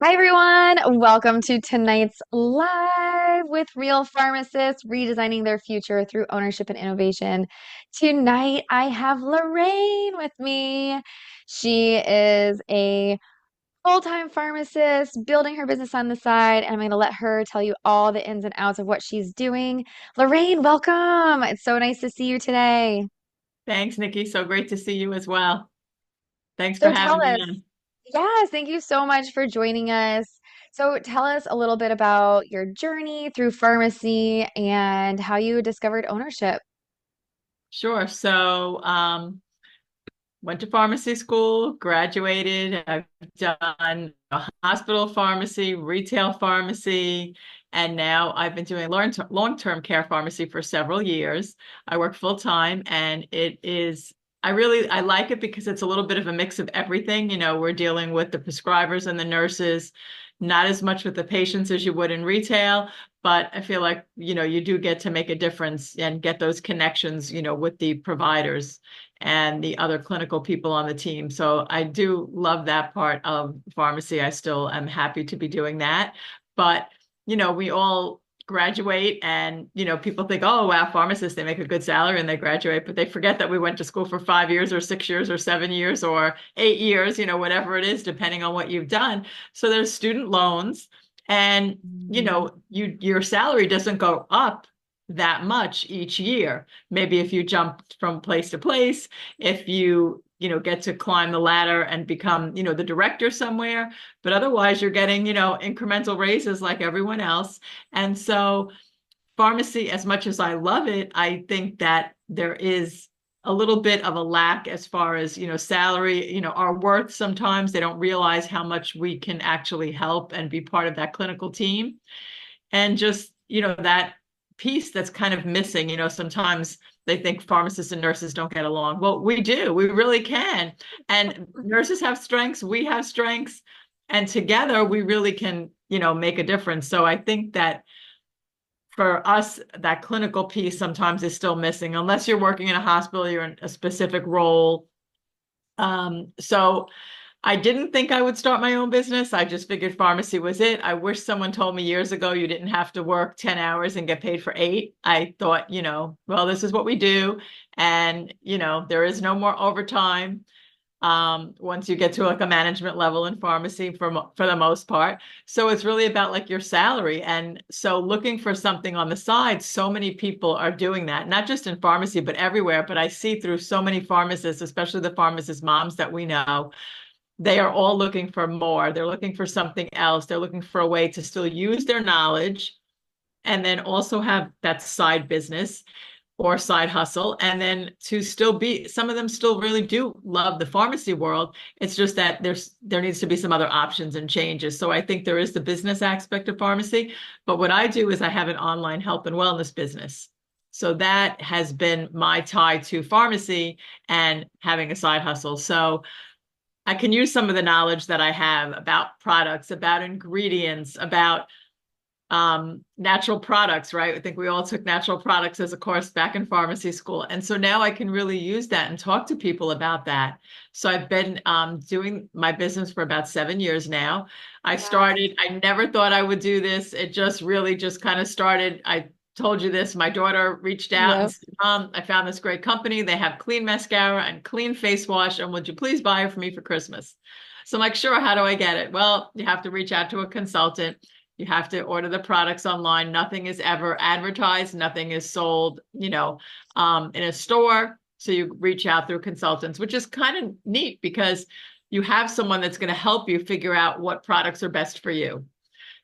Hi, everyone. Welcome to tonight's live with real pharmacists redesigning their future through ownership and innovation. Tonight, I have Lorraine with me. She is a full-time pharmacist building her business on the side, and I'm going to let her tell you all the ins and outs of what she's doing. Lorraine, welcome. It's so nice to see you today. Thanks, Nikki. So great to see you as well. Thanks for So tell having me us, on. yes, thank you so much for joining us. So tell us a little bit about your journey through pharmacy and how you discovered ownership. Sure. Went to pharmacy school, graduated. I've done hospital pharmacy, retail pharmacy, and now I've been doing long-term care pharmacy for several years. I work full time, and I like it because it's a little bit of a mix of everything. We're dealing with the prescribers and the nurses, not as much with the patients as you would in retail, but I feel like, you do get to make a difference and get those connections, with the providers and the other clinical people on the team. So I do love that part of pharmacy. I still am happy to be doing that. But, we all graduate and, people think, oh, wow, pharmacists, they make a good salary and they graduate, but they forget that we went to school for 5 years or 6 years or 7 years or 8 years, whatever it is, depending on what you've done. So there's student loans and, Mm. your salary doesn't go up that much each year. Maybe if you jump from place to place, if get to climb the ladder and become, the director somewhere, but otherwise you're getting, incremental raises like everyone else. And so pharmacy, as much as I love it, I think that there is a little bit of a lack as far as, salary, our worth. Sometimes they don't realize how much we can actually help and be part of that clinical team. And just, that piece that's kind of missing. Sometimes they think pharmacists and nurses don't get along. Well, we do. We really can. And nurses have strengths, we have strengths, and together we really can, make a difference. So I think that for us, that clinical piece sometimes is still missing, unless you're working in a hospital, you're in a specific role. So I didn't think I would start my own business. I just figured pharmacy was it. I wish someone told me years ago you didn't have to work 10 hours and get paid for 8. I thought, well, this is what we do. And, there is no more overtime once you get to like a management level in pharmacy for the most part. So it's really about like your salary. And so looking for something on the side, so many people are doing that, not just in pharmacy, but everywhere. But I see through so many pharmacists, especially the pharmacist moms that we know, they are all looking for more. They're looking for something else. They're looking for a way to still use their knowledge and then also have that side business or side hustle. And then to still be, some of them still really do love the pharmacy world. It's just that there needs to be some other options and changes. So I think there is the business aspect of pharmacy. But what I do is I have an online health and wellness business. So that has been my tie to pharmacy and having a side hustle. So I can use some of the knowledge that I have about products, about ingredients, about natural products, right? I think we all took natural products as a course back in pharmacy school. And so now I can really use that and talk to people about that. So I've been doing my business for about 7 years now. Wow. I never thought I would do this. It just really just kind of started. I told you this. My daughter reached out and Yep. said, Mom, I found this great company. They have clean mascara and clean face wash. And would you please buy it for me for Christmas? So I'm like, sure, how do I get it? Well, you have to reach out to a consultant. You have to order the products online. Nothing is ever advertised. Nothing is sold, in a store. So you reach out through consultants, which is kind of neat because you have someone that's going to help you figure out what products are best for you.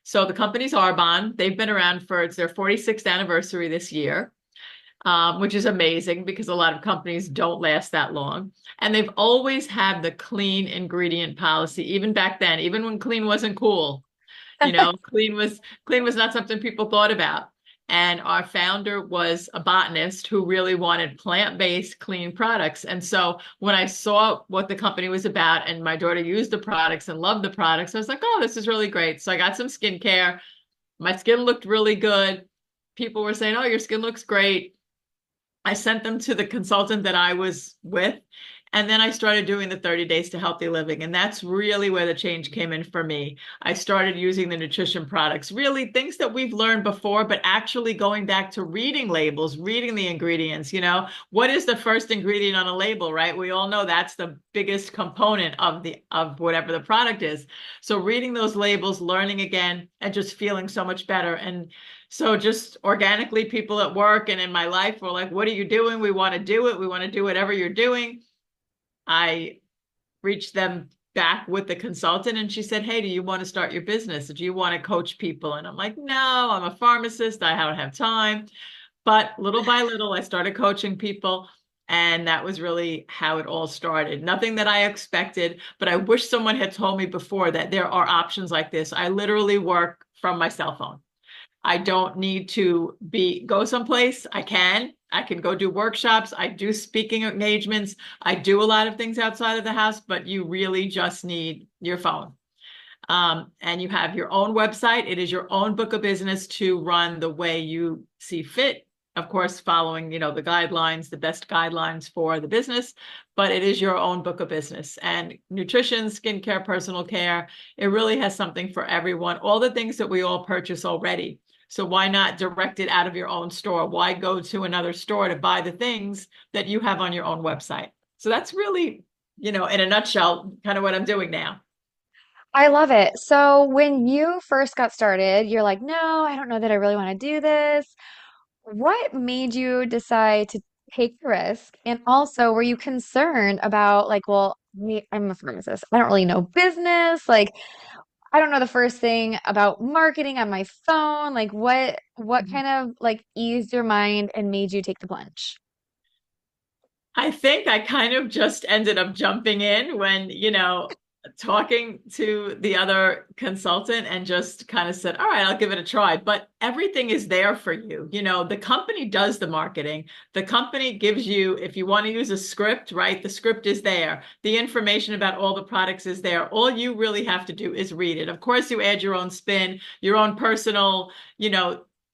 So the company's Arbonne. They've been around it's their 46th anniversary this year, which is amazing because a lot of companies don't last that long. And they've always had the clean ingredient policy, even back then, even when clean wasn't cool. Clean was not something people thought about. And our founder was a botanist who really wanted plant-based clean products. And so when I saw what the company was about and my daughter used the products and loved the products, I was like, oh, this is really great. So I got some skincare. My skin looked really good. People were saying, oh, your skin looks great. I sent them to the consultant that I was with, And then I started doing the 30 days to healthy living. And that's really where the change came in for me. I started using the nutrition products, really things that we've learned before, but actually going back to reading labels, reading the ingredients, what is the first ingredient on a label, right? We all know that's the biggest component of whatever the product is. So reading those labels, learning again, and just feeling so much better. And so just organically, people at work and in my life were like, what are you doing? We want to do it. We want to do whatever you're doing. I reached them back with the consultant and she said, hey, do you want to start your business? Do you want to coach people? And I'm like, no, I'm a pharmacist. I don't have time. But little by little, I started coaching people. And that was really how it all started. Nothing that I expected, but I wish someone had told me before that there are options like this. I literally work from my cell phone. I don't need to go someplace. I can go do workshops. I do speaking engagements. I do a lot of things outside of the house, but you really just need your phone. And you have your own website. It is your own book of business to run the way you see fit. Of course, following, the guidelines, the best guidelines for the business, but it is your own book of business. And nutrition, skincare, personal care, it really has something for everyone. All the things that we all purchase already. So why not direct it out of your own store? Why go to another store to buy the things that you have on your own website? So that's really, in a nutshell, kind of what I'm doing now. I love it. So when you first got started, you're like, no, I don't know that I really want to do this. What made you decide to take the risk? And also, were you concerned about like, well, I'm a pharmacist. I don't really know business. Like, I don't know the first thing about marketing on my phone. Like, what kind of like eased your mind and made you take the plunge? I think I kind of just ended up jumping in when, talking to the other consultant and just kind of said, all right, I'll give it a try. But everything is there for you. The company does the marketing. The company gives you, if you want to use a script, right? The script is there. The information about all the products is there. All you really have to do is read it. Of course, you add your own spin, your own personal,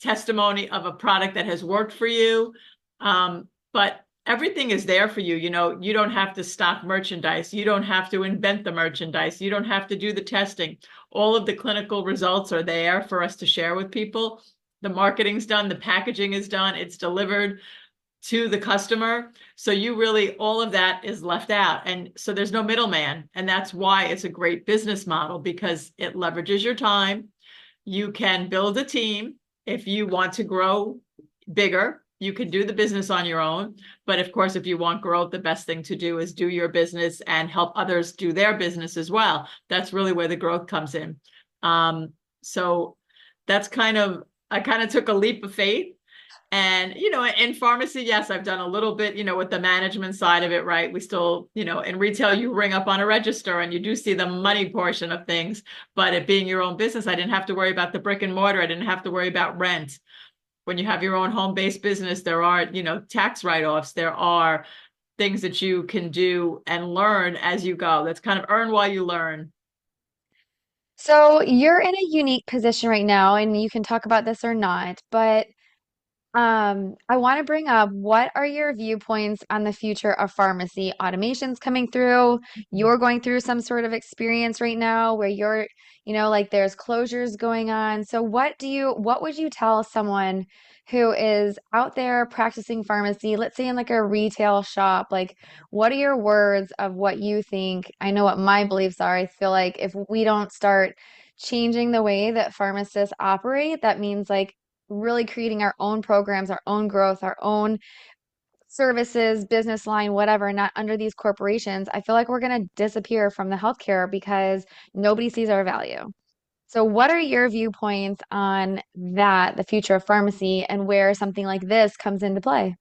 testimony of a product that has worked for you. But everything is there for you. You don't have to stock merchandise. You don't have to invent the merchandise. You don't have to do the testing. All of the clinical results are there for us to share with people. The marketing's done, the packaging is done, it's delivered to the customer. So all of that is left out. And so there's no middleman. And that's why it's a great business model because it leverages your time. You can build a team if you want to grow bigger. You can do the business on your own. But of course, if you want growth, the best thing to do is do your business and help others do their business as well. That's really where the growth comes in. So that's I kind of took a leap of faith. And, in pharmacy, yes, I've done a little bit, with the management side of it, right? We still, in retail, you ring up on a register and you do see the money portion of things. But it being your own business, I didn't have to worry about the brick and mortar. I didn't have to worry about rent. When you have your own home-based business, there are, tax write-offs. There are things that you can do and learn as you go. That's kind of earn while you learn. So you're in a unique position right now, and you can talk about this or not, but I want to bring up what are your viewpoints on the future of pharmacy? Automation's coming through. You're going through some sort of experience right now where like there's closures going on. So what would you tell someone who is out there practicing pharmacy, let's say in like a retail shop? Like, what are your words of what you think? I know what my beliefs are. I feel like if we don't start changing the way that pharmacists operate, that means like really creating our own programs, our own growth, our own services, business line, whatever, not under these corporations, I feel like we're going to disappear from the healthcare because nobody sees our value. So, what are your viewpoints on that, the future of pharmacy, and where something like this comes into play?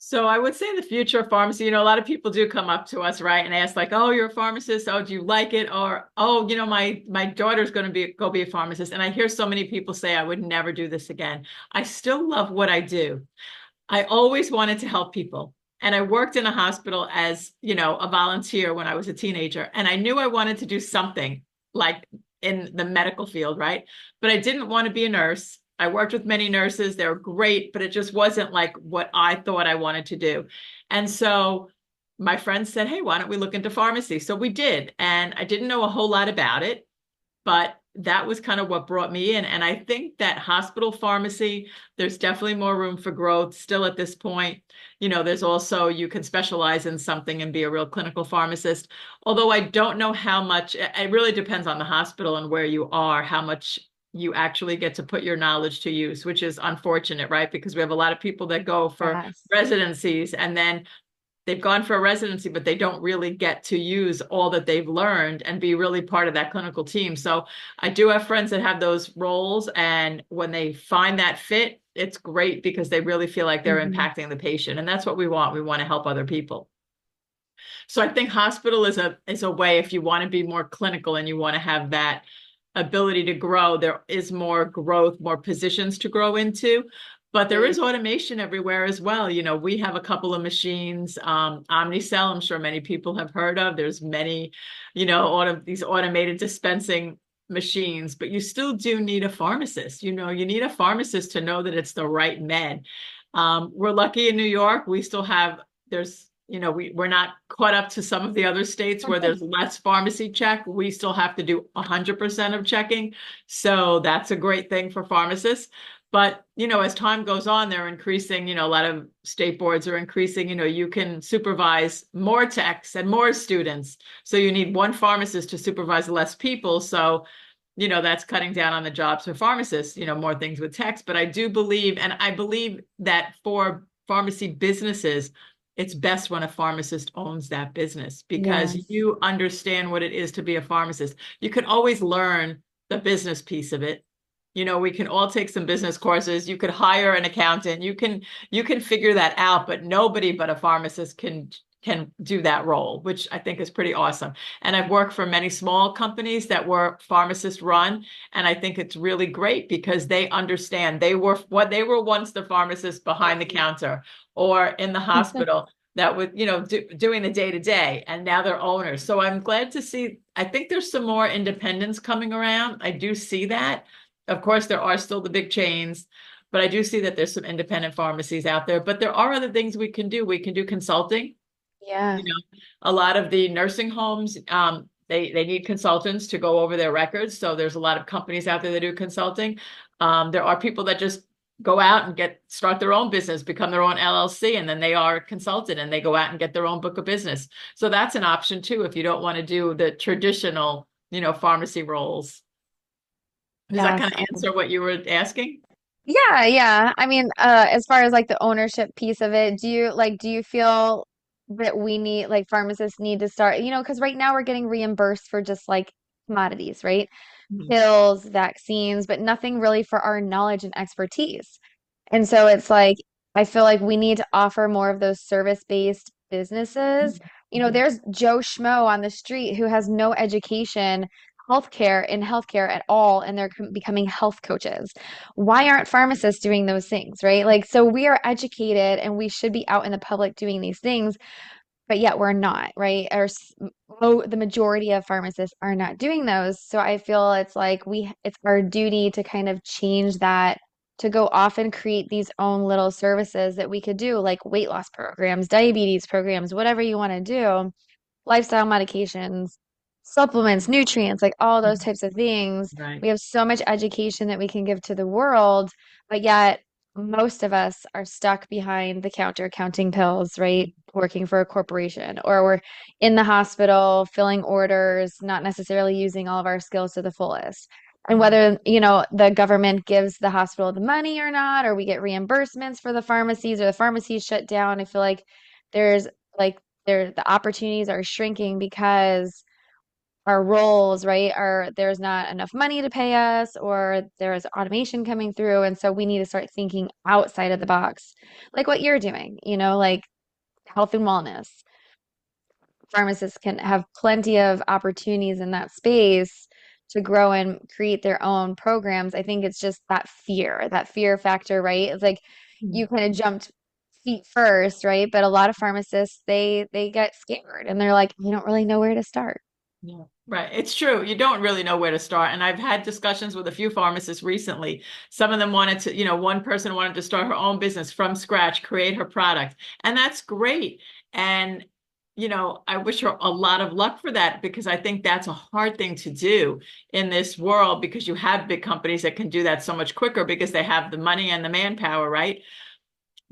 So I would say the future of pharmacy, a lot of people do come up to us, right, and ask like, "Oh, you're a pharmacist. Oh, do you like it?" Or, "Oh, my daughter's going to go be a pharmacist." And I hear so many people say, "I would never do this again." I still love what I do. I always wanted to help people. And I worked in a hospital as, a volunteer when I was a teenager. And I knew I wanted to do something like in the medical field, right? But I didn't want to be a nurse. I worked with many nurses. They were great, but it just wasn't like what I thought I wanted to do. And so my friend said, hey, why don't we look into pharmacy? So we did. And I didn't know a whole lot about it, but that was kind of what brought me in. And I think that hospital pharmacy, there's definitely more room for growth still at this point. There's also, you can specialize in something and be a real clinical pharmacist. Although I don't know how much, it really depends on the hospital and where you are, how much you actually get to put your knowledge to use, which is unfortunate, right? Because we have a lot of people that go for Yes. residencies and then they've gone for a residency, but they don't really get to use all that they've learned and be really part of that clinical team. So I do have friends that have those roles. And when they find that fit, it's great because they really feel like they're Mhm. impacting the patient. And that's what we want. We want to help other people. So I think hospital is a way, if you want to be more clinical and you want to have that ability to grow, there is more growth, more positions to grow into. But there Mm. is automation everywhere as well. We have a couple of machines, Omnicell, I'm sure many people have heard of. There's many, these automated dispensing machines, but you still do need a pharmacist. You need a pharmacist to know that it's the right med. We're lucky in New York. We still have, we're not caught up to some of the other states where there's less pharmacy check. We still have to do 100% of checking. So that's a great thing for pharmacists. But, as time goes on, they're increasing, a lot of state boards are increasing, you can supervise more techs and more students. So you need one pharmacist to supervise less people. So, that's cutting down on the jobs for pharmacists, more things with techs. But I do believe, and I believe that for pharmacy businesses, it's best when a pharmacist owns that business because Yes. you understand what it is to be a pharmacist. You can always learn the business piece of it. We can all take some business courses. You could hire an accountant. You can figure that out, but nobody but a pharmacist can do that role, which I think is pretty awesome. And I've worked for many small companies that were pharmacist run, and I think it's really great because they understand they were once the pharmacist behind the counter or in the hospital that would, doing the day to day, and now they're owners. So I'm glad to see, I think there's some more independence coming around. I do see that. Of course, there are still the big chains, but I do see that there's some independent pharmacies out there. But there are other things we can do. We can do consulting. Yeah. A lot of the nursing homes, they need consultants to go over their records. So there's a lot of companies out there that do consulting. There are people that just go out and start their own business, become their own LLC, and then they are a consultant and they go out and get their own book of business. So that's an option too if you don't want to do the traditional, pharmacy roles. Does that Yes. kind of answer what you were asking? Yeah, yeah. I mean, as far as like the ownership piece of it, do you feel that we need like pharmacists need to start, because right now we're getting reimbursed for just like commodities, right? Mhm. Pills, vaccines, but nothing really for our knowledge and expertise. And so it's like, I feel like we need to offer more of those service-based businesses. Mhm. There's Joe Schmo on the street who has no education healthcare at all, and they're becoming health coaches. Why aren't pharmacists doing those things, right? Like, so we are educated and we should be out in the public doing these things, but yet we're not, right? The majority of pharmacists are not doing those. So I feel it's like it's our duty to kind of change that, to go off and create these own little services that we could do, like weight loss programs, diabetes programs, whatever you want to do, lifestyle medications, supplements, nutrients, like all those types of things. Right. We have so much education that we can give to the world, but yet most of us are stuck behind the counter counting pills, right? Working for a corporation, or we're in the hospital filling orders, not necessarily using all of our skills to the fullest. And whether, the government gives the hospital the money or not, or we get reimbursements for the pharmacies or the pharmacies shut down, I feel like there's like the opportunities are shrinking because our roles, right, are there's not enough money to pay us, or there's automation coming through. And so we need to start thinking outside of the box, like what you're doing, like health and wellness. Pharmacists can have plenty of opportunities in that space to grow and create their own programs. I think it's just that fear factor, right? It's like Mhm. you kind of jumped feet first, right? But a lot of pharmacists, they get scared and they're like, I don't really know where to start. Yeah, right. It's true. You don't really know where to start. And I've had discussions with a few pharmacists recently. Some of them wanted to, one person wanted to start her own business from scratch, create her product. And that's great. And I wish her a lot of luck for that because I think that's a hard thing to do in this world because you have big companies that can do that so much quicker because they have the money and the manpower, right?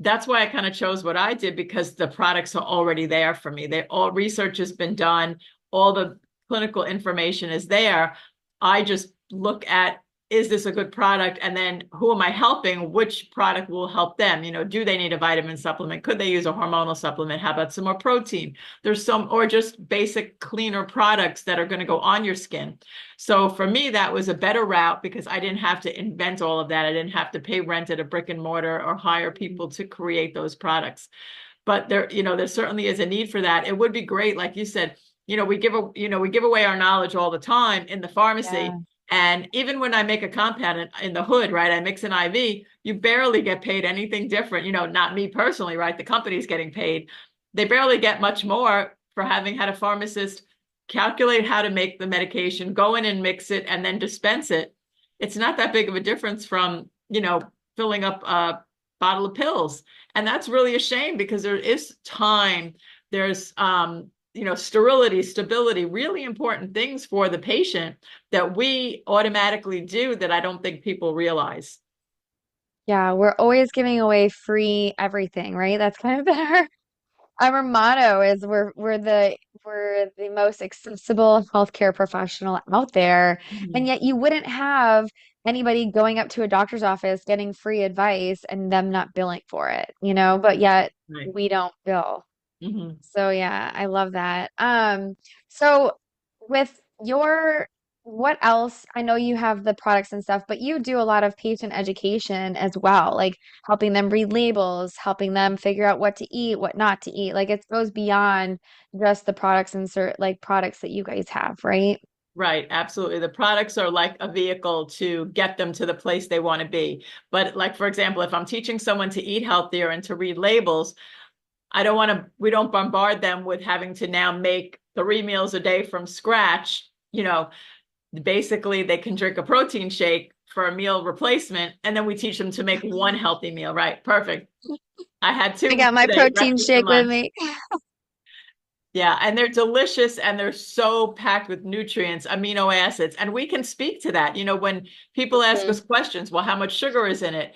That's why I kind of chose what I did because the products are already there for me. All research has been done, all the clinical information is there. I just look at, is this a good product? And then who am I helping? Which product will help them? Do they need a vitamin supplement? Could they use a hormonal supplement? How about some more protein? There's some, or just basic cleaner products that are going to go on your skin. So for me, that was a better route because I didn't have to invent all of that. I didn't have to pay rent at a brick and mortar or hire people to create those products. But there certainly is a need for that. It would be great, like you said, we give away our knowledge all the time in the pharmacy. Yeah. And even when I make a compound in the hood, right, I mix an IV, you barely get paid anything different. Not me personally, right? The company's getting paid. They barely get much more for having had a pharmacist calculate how to make the medication, go in and mix it, and then dispense it. It's not that big of a difference from, filling up a bottle of pills. And that's really a shame because there is time, there's sterility, stability, really important things for the patient that we automatically do that I don't think people realize. Yeah, we're always giving away free everything, right? That's kind of been our motto is we're the most accessible healthcare professional out there. And Mhm. yet you wouldn't have anybody going up to a doctor's office getting free advice and them not billing for it, but yet Right. we don't bill. Mhm. So yeah, I love that. So with your what else? I know you have the products and stuff, but you do a lot of patient education as well, like helping them read labels, helping them figure out what to eat, what not to eat. Like it goes beyond just the products and like products that you guys have, right? Right, absolutely. The products are like a vehicle to get them to the place they want to be. But like, for example, if I'm teaching someone to eat healthier and to read labels, we don't bombard them with having to now make 3 meals a day from scratch. Basically they can drink a protein shake for a meal replacement, and then we teach them to make one healthy meal, right? Perfect. I had I two got my today, protein breakfast and shake with lunch. me. Yeah, and they're delicious and they're so packed with nutrients, amino acids. And we can speak to that. When people ask us Mhm. questions, well, how much sugar is in it?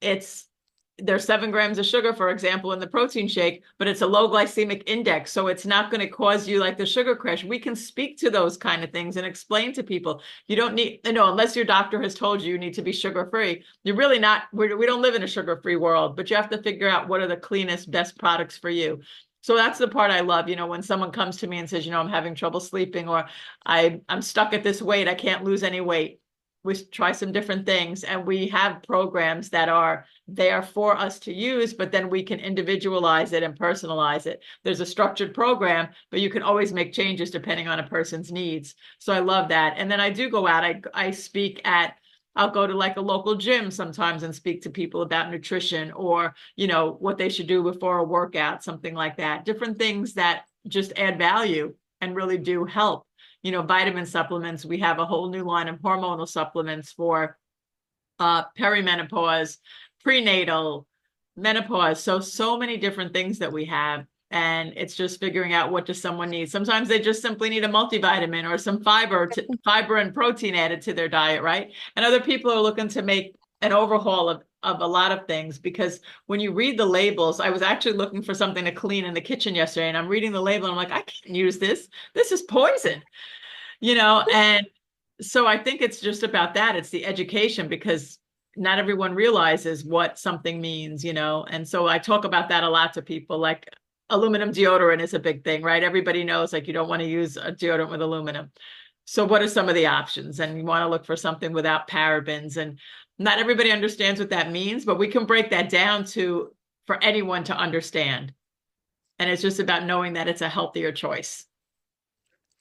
It's there's 7 grams of sugar, for example, in the protein shake, but it's a low glycemic index. So it's not going to cause you like the sugar crash. We can speak to those kind of things and explain to people. You don't need, unless your doctor has told you you need to be sugar free. You're really not, we don't live in a sugar free world, but you have to figure out what are the cleanest, best products for you. So that's the part I love, when someone comes to me and says, I'm having trouble sleeping, or I'm stuck at this weight, I can't lose any weight. We try some different things, and we have programs that are there for us to use, but then we can individualize it and personalize it. There's a structured program, but you can always make changes depending on a person's needs. So I love that. And then I do go out, I speak at I'll go to like a local gym sometimes and speak to people about nutrition or, what they should do before a workout, something like that. Different things that just add value and really do help. Vitamin supplements, we have a whole new line of hormonal supplements for perimenopause, prenatal, menopause. So many different things that we have. And it's just figuring out what does someone need. Sometimes they just simply need a multivitamin or some fiber and protein added to their diet, right? And other people are looking to make an overhaul of a lot of things because when you read the labels, I was actually looking for something to clean in the kitchen yesterday, and I'm reading the label and I'm like, I can't use this. This is poison, and so I think it's just about that. It's the education because not everyone realizes what something means, and so I talk about that a lot to people. Like aluminum deodorant is a big thing, right? Everybody knows like you don't want to use a deodorant with aluminum. So what are some of the options? And you want to look for something without parabens, and not everybody understands what that means, but we can break that down to for anyone to understand. And it's just about knowing that it's a healthier choice.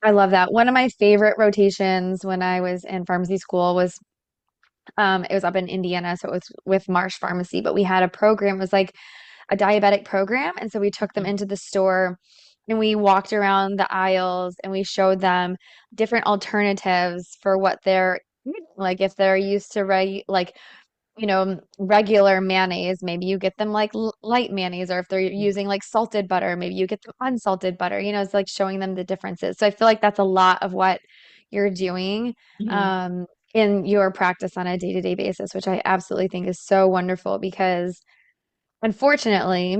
I love that. One of my favorite rotations when I was in pharmacy school was it was up in Indiana, so it was with Marsh Pharmacy, but we had a program, it was like a diabetic program. And so we took them into the store and we walked around the aisles and we showed them different alternatives for what they're like if they're used to like regular mayonnaise, maybe you get them like light mayonnaise, or if they're using like salted butter, maybe you get them unsalted butter. It's like showing them the differences. So I feel like that's a lot of what you're doing Mhm. um, in your practice on a day-to-day basis, which I absolutely think is so wonderful because unfortunately,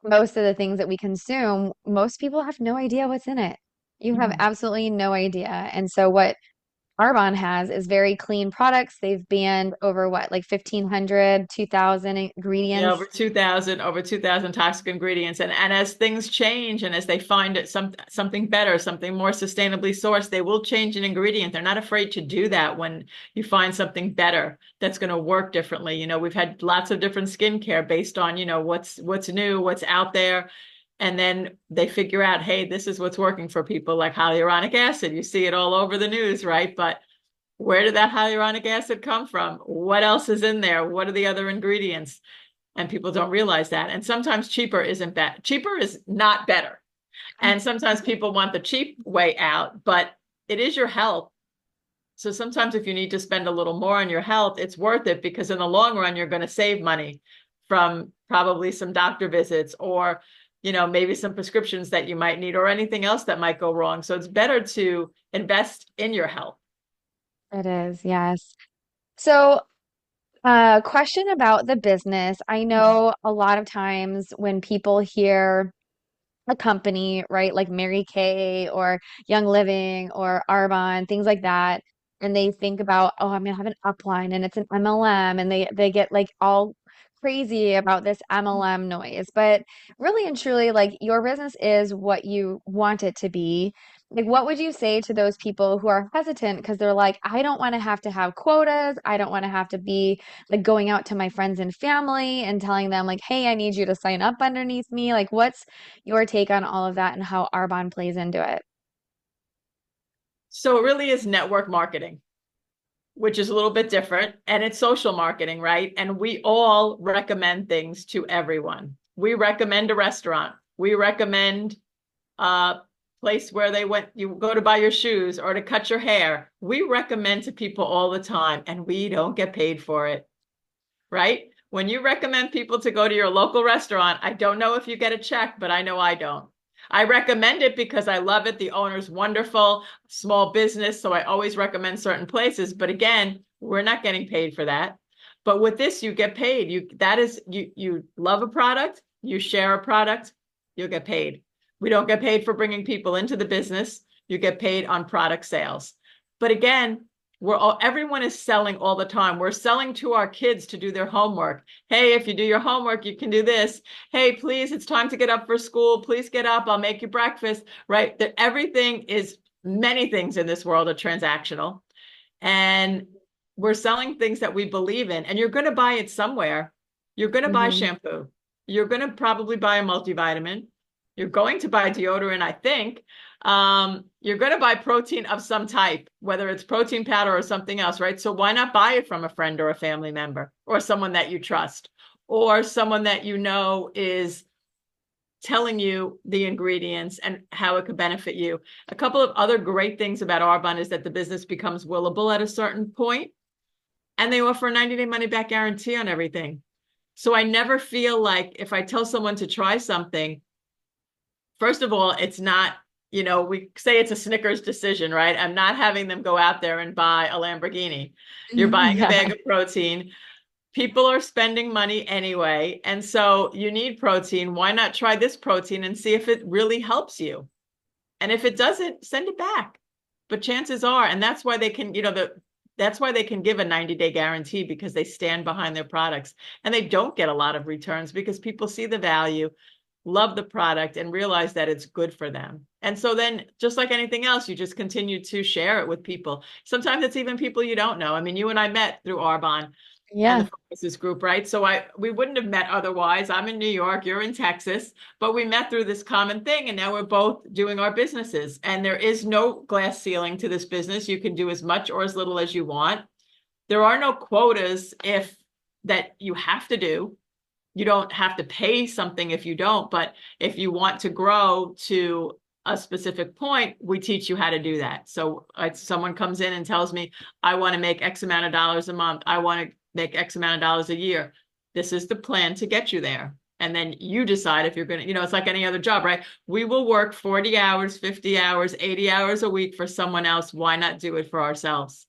most of the things that we consume, most people have no idea what's in it. You have Mhm. absolutely no idea. And so what Arbonne has is very clean products. They've banned over what, like 1,500, 2,000 Yeah, ingredients. over 2,000 toxic ingredients. And as things change and as they find it something better, something more sustainably sourced, they will change an ingredient. They're not afraid to do that when you find something better that's going to work differently. We've had lots of different skincare based on, what's new, what's out there. And then they figure out, hey, this is what's working for people, like hyaluronic acid. You see it all over the news, right? But where did that hyaluronic acid come from? What else is in there? What are the other ingredients? And people don't realize that. And sometimes cheaper isn't bad. Cheaper is not better. And sometimes people want the cheap way out, but it is your health. So sometimes if you need to spend a little more on your health, it's worth it because in the long run, you're going to save money from probably some doctor visits or, maybe some prescriptions that you might need or anything else that might go wrong. So it's better to invest in your health. It is, yes. So, question about the business. I know a lot of times when people hear a company, right? Like Mary Kay or Young Living or Arbonne, things like that. And they think about, oh, I'm gonna have an upline and it's an MLM, and they get like all crazy about this MLM noise. But really and truly, like your business is what you want it to be. Like, what would you say to those people who are hesitant because they're like, I don't want to have quotas. I don't want to have to be like going out to my friends and family and telling them like, hey, I need you to sign up underneath me. Like, what's your take on all of that and how Arbonne plays into it? So it really is network marketing, which is a little bit different. And it's social marketing, right? And we all recommend things to everyone. We recommend a restaurant. We recommend a place where you go to buy your shoes or to cut your hair. We recommend to people all the time, and we don't get paid for it, right? When you recommend people to go to your local restaurant, I don't know if you get a check, but I know I don't. I recommend it because I love it. The owner's wonderful, small business. So I always recommend certain places. But again, we're not getting paid for that. But with this, you get paid. You love a product, you share a product, you'll get paid. We don't get paid for bringing people into the business. You get paid on product sales. But again, everyone is selling all the time. We're selling to our kids to do their homework. Hey, if you do your homework, you can do this. Hey, please, it's time to get up for school. Please get up. I'll make you breakfast. Right? That everything is many things in this world are transactional. And we're selling things that we believe in. And you're going to buy it somewhere. You're going to buy Hmm. shampoo. You're going to probably buy a multivitamin. You're going to buy deodorant, I think. You're going to buy protein of some type, whether it's protein powder or something else, right? So why not buy it from a friend or a family member or someone that you trust or someone that you know is telling you the ingredients and how it could benefit you. A couple of other great things about Arbonne is that the business becomes willable at a certain point, and they offer a 90-day money back guarantee on everything. So I never feel like if I tell someone to try something, first of all, it's not, we say it's a Snickers decision, right? I'm not having them go out there and buy a Lamborghini. You're buying a Yeah. bag of protein. People are spending money anyway. And so you need protein. Why not try this protein and see if it really helps you? And if it doesn't, send it back. But chances are, and that's why they can, that's why they can give a 90-day guarantee because they stand behind their products and they don't get a lot of returns because people see the value, love the product, and realize that it's good for them. And so then, just like anything else, you just continue to share it with people. Sometimes it's even people you don't know. I mean, you and I met through Arbonne and Yeah. the Pharmacist group, right? So we wouldn't have met otherwise. I'm in New York, you're in Texas, but we met through this common thing, and now we're both doing our businesses. And there is no glass ceiling to this business. You can do as much or as little as you want. There are no quotas if that you have to do. You don't have to pay something if you don't, but if you want to grow to a specific point, we teach you how to do that. So someone comes in and tells me, I want to make X amount of dollars a month. I want to make X amount of dollars a year. This is the plan to get you there. And then you decide if you're going to, it's like any other job, right? We will work 40 hours, 50 hours, 80 hours a week for someone else. Why not do it for ourselves?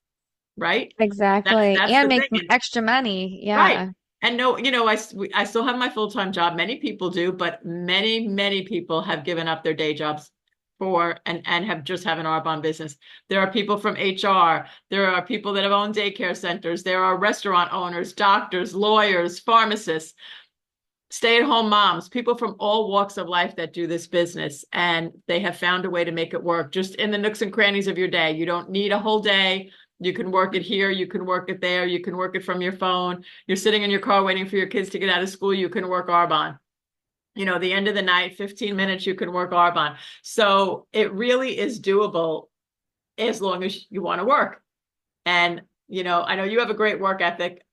Right? Exactly. That's And the make thing. And, extra money. right. Yeah. And no, I still have my full-time job. Many people do, but many people have given up their day jobs and have just have an Arbonne business. There are people from HR. There are people that have owned daycare centers. There are restaurant owners, doctors, lawyers, pharmacists, stay-at-home moms, people from all walks of life that do this business, and they have found a way to make it work just in the nooks and crannies of your day. You don't need a whole day. You can work it here, you can work it there, you can work it from your phone. You're sitting in your car waiting for your kids to get out of school, you can work Arbonne. The end of the night, 15 minutes, you can work Arbonne. So it really is doable as long as you want to work. And, I know you have a great work ethic.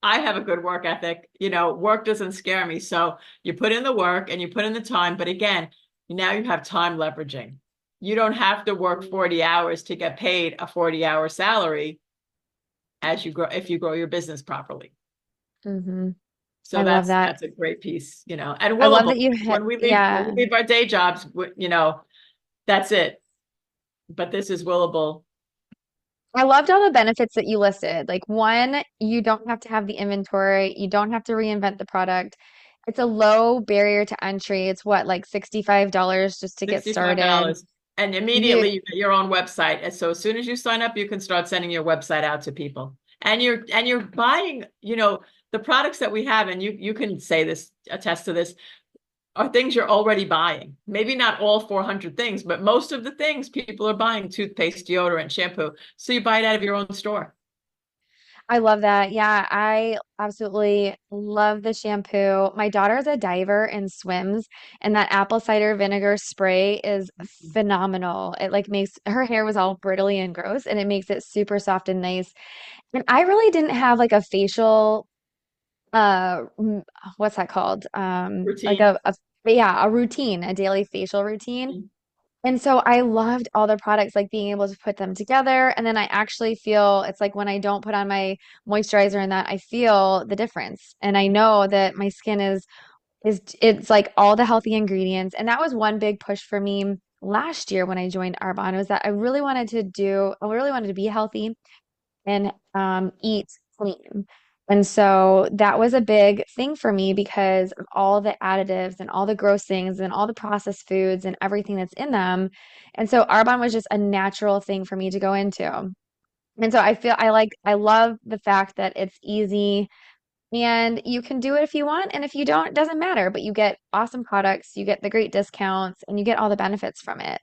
I have a good work ethic. Work doesn't scare me. So you put in the work and you put in the time. But again, now you have time leveraging. You don't have to work 40 hours to get paid a 40-hour salary as you grow, if you grow your business properly. Hmm. So I love that's that. that's a great piece, and I love willable. that you hit, When we yeah. leave our day jobs, that's it. But this is willable. I loved all the benefits that you listed. Like one, you don't have to have the inventory, you don't have to reinvent the product. It's a low barrier to entry. It's what, like $65 just to get started. $65. And You, immediately you get your own website. And so as soon as you sign up, you can start sending your website out to people. And you're buying, the products that we have, and you can say this, attest to this, are things you're already buying. Maybe not all 400 things, but most of the things people are buying: toothpaste, deodorant, shampoo. So you buy it out of your own store. I love that. Yeah, I absolutely love the shampoo. My daughter's a diver and swims, and that apple cider vinegar spray is phenomenal. It like makes her hair was all brittly and gross, and it makes it super soft and nice. And I really didn't have like a facial what's that called? Like Routine. yeah, a routine, a daily facial routine. And so I loved all the products, like being able to put them together. And then I actually feel it's like when I don't put on my moisturizer and that I feel the difference. And I know that my skin is it's like all the healthy ingredients. And that was one big push for me last year when I joined Arbonne was that I really wanted to be healthy and eat clean. And so that was a big thing for me because of all the additives and all the gross things and all the processed foods and everything that's in them. And so Arbonne was just a natural thing for me to go into. And so I love the fact that it's easy and you can do it if you want. And if you don't, it doesn't matter, but you get awesome products, you get the great discounts, and you get all the benefits from it.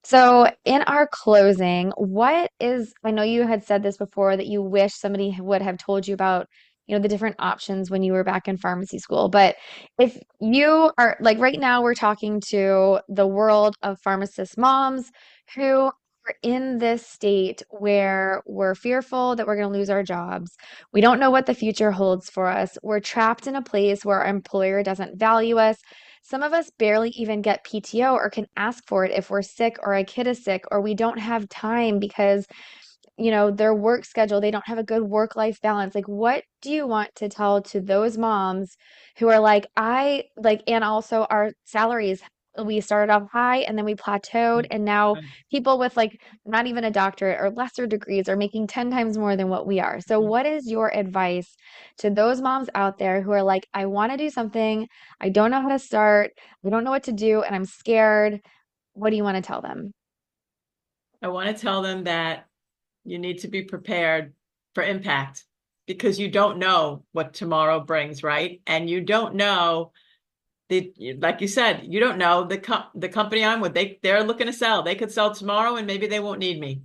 So, in our closing, I know you had said this before that you wish somebody would have told you about, the different options when you were back in pharmacy school. But if you are like right now, we're talking to the world of pharmacist moms who are in this state where we're fearful that we're going to lose our jobs. We don't know what the future holds for us. We're trapped in a place where our employer doesn't value us. Some of us barely even get PTO or can ask for it if we're sick or a kid is sick or we don't have time because, their work schedule, they don't have a good work-life balance. Like, what do you want to tell to those moms who are like, and also our salaries, we started off high and then we plateaued, and now people with like not even a doctorate or lesser degrees are making 10 times more than what we are. So, what is your advice to those moms out there who are like, I want to do something, I don't know how to start, I don't know what to do, and I'm scared? What do you want to tell them? I want to tell them that you need to be prepared for impact because you don't know what tomorrow brings, right? And you don't know like you said, you don't know the company I'm with. They're looking to sell. They could sell tomorrow and maybe they won't need me.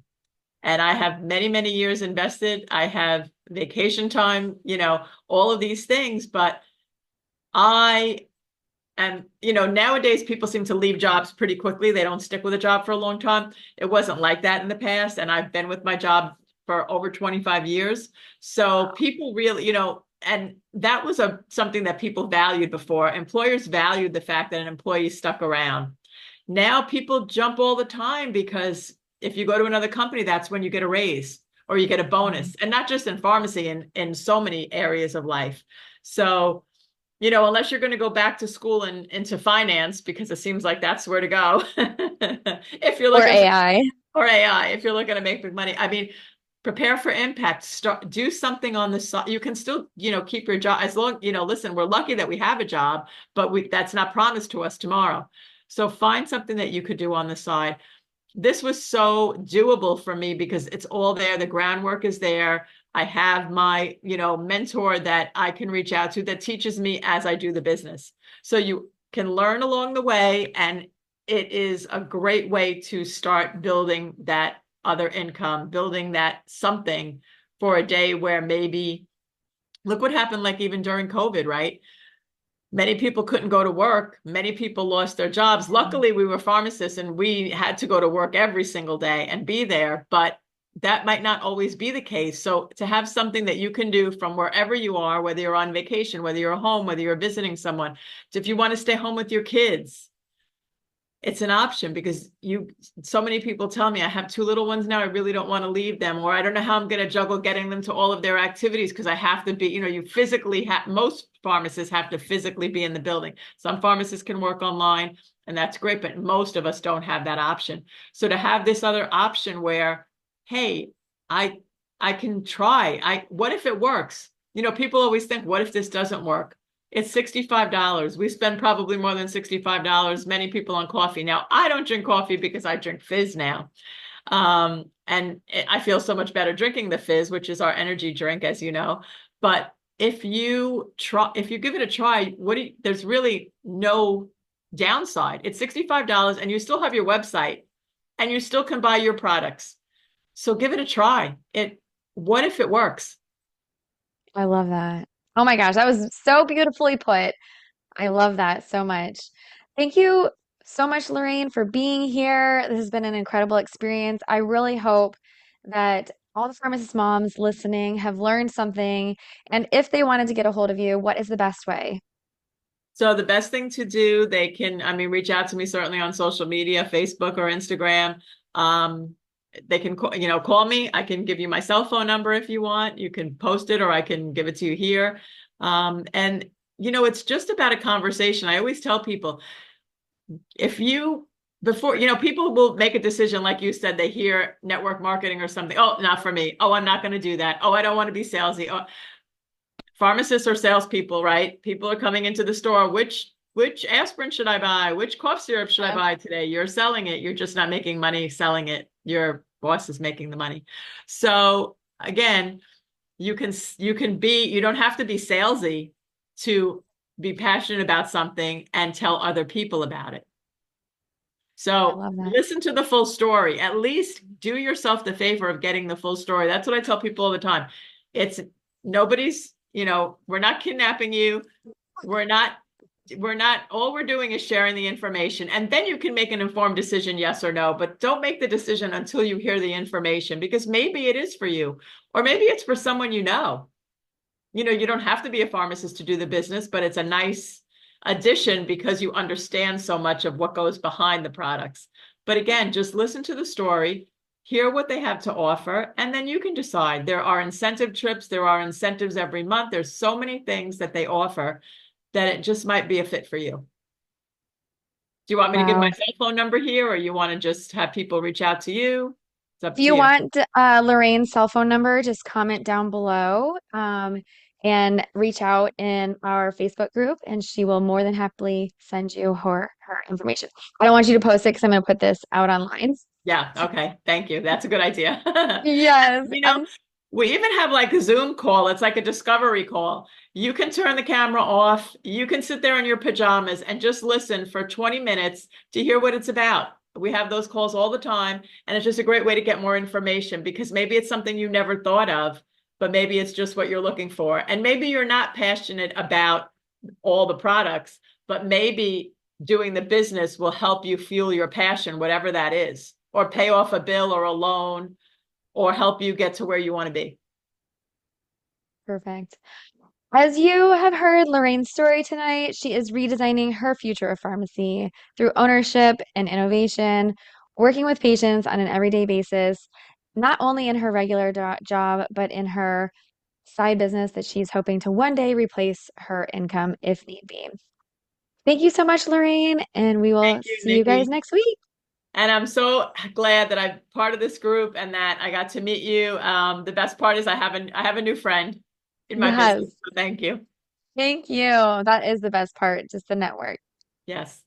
And I have many years invested. I have vacation time, all of these things, but I and, nowadays people seem to leave jobs pretty quickly. They don't stick with a job for a long time. It wasn't like that in the past. And I've been with my job for over 25 years. So people really, and that was something that people valued before. Employers valued the fact that an employee stuck around. Now people jump all the time because if you go to another company, that's when you get a raise. or you get a Mhm. bonus, and not just in pharmacy, in so many areas of life. So, unless you're going to go back to school and into finance, because it seems like that's where to go. If you're Or looking for, AI. or AI, if you're looking to make big money. I mean, prepare for impact. Start, do something on the side. You can still, keep your job as long, listen, we're lucky that we have a job, but that's not promised to us tomorrow. So find something that you could do on the side. This was so doable for me because it's all there. The groundwork is there. I have my, mentor that I can reach out to that teaches me as I do the business. So you can learn along the way, and it is a great way to start building that other income, building that something for a day where maybe, look what happened, like even during COVID, right? Many people couldn't go to work. Many people lost their jobs. Luckily, we were pharmacists and we had to go to work every single day and be there, but that might not always be the case. So to have something that you can do from wherever you are, whether you're on vacation, whether you're home, whether you're visiting someone, if you want to stay home with your kids, it's an option. Because so many people tell me, I have two little ones now, I really don't want to leave them, or I don't know how I'm going to juggle getting them to all of their activities because I have to be, you physically have, most pharmacists have to physically be in the building. Some pharmacists can work online, and that's great, but most of us don't have that option. So to have this other option where, hey, I I can try. What if it works? People always think, what if this doesn't work? It's $65. We spend probably more than $65, many people, on coffee. Now, I don't drink coffee because I drink fizz now. And I feel so much better drinking the fizz, which is our energy drink, as you know. But if you give it a try, there's really no downside. It's $65 and you still have your website and you still can buy your products. So give it a try. What if it works? I love that. Oh my gosh, that was so beautifully put. I love that so much. Thank you so much, Lorraine, for being here. This has been an incredible experience. I really hope that all the pharmacist moms listening have learned something. And if they wanted to get a hold of you, what is the best way? So the best thing to do, they can, I mean, reach out to me certainly on social media, Facebook or Instagram. Um, they can, call me. I can give you my cell phone number if you want. You can post it, or I can give it to you here. And it's just about a conversation. I always tell people, if you before, people will make a decision, like you said, they hear network marketing or something. Oh, not for me. Oh, I'm not going to do that. Oh, I don't want to be salesy. Oh, pharmacists are salespeople, right? People are coming into the store. Which aspirin should I buy? Which cough syrup should I Yeah, buy today? You're selling it. You're just not making money selling it. Your boss is making the money. So again, you don't have to be salesy to be passionate about something and tell other people about it. I So love that. listen to the full story. At least do yourself the favor of getting the full story. That's what I tell people all the time. It's nobody's, we're not kidnapping you. We're not, all we're doing is sharing the information. And then you can make an informed decision, yes or no. But don't make the decision until you hear the information, because maybe it is for you, or maybe it's for someone you know. You don't have to be a pharmacist to do the business, but it's a nice addition because you understand so much of what goes behind the products. But again, just listen to the story, hear what they have to offer, and then you can decide. There are incentive trips, there are incentives every month. There's so many things that they offer that it just might be a fit for you. Do you want me to give my Wow. cell phone number here, or you want to just have people reach out to you? It's up If to you you. want Lorraine's cell phone number, just comment down below and reach out in our Facebook group, and she will more than happily send you her information. I don't want you to post it because I'm going to put this out online. Yeah, okay. Thank you. That's a good idea. Yes. You know, we even have like a Zoom call. It's like a discovery call. You can turn the camera off. You can sit there in your pajamas and just listen for 20 minutes to hear what it's about. We have those calls all the time, and it's just a great way to get more information, because maybe it's something you never thought of, but maybe it's just what you're looking for. And maybe you're not passionate about all the products, but maybe doing the business will help you fuel your passion, whatever that is, or pay off a bill or a loan, or help you get to where you want to be. Perfect. As you have heard Lorraine's story tonight, she is redesigning her future of pharmacy through ownership and innovation, working with patients on an everyday basis. not only in her regular job, but in her side business that she's hoping to one day replace her income if need be. Thank you so much, Lorraine, and we will Thank you, see you guys Nikki. next week. And I'm so glad that I'm part of this group and that I got to meet you. The best part is I have a new friend in my business. Yes, So thank you. thank you. That is the best part, just the network. Yes.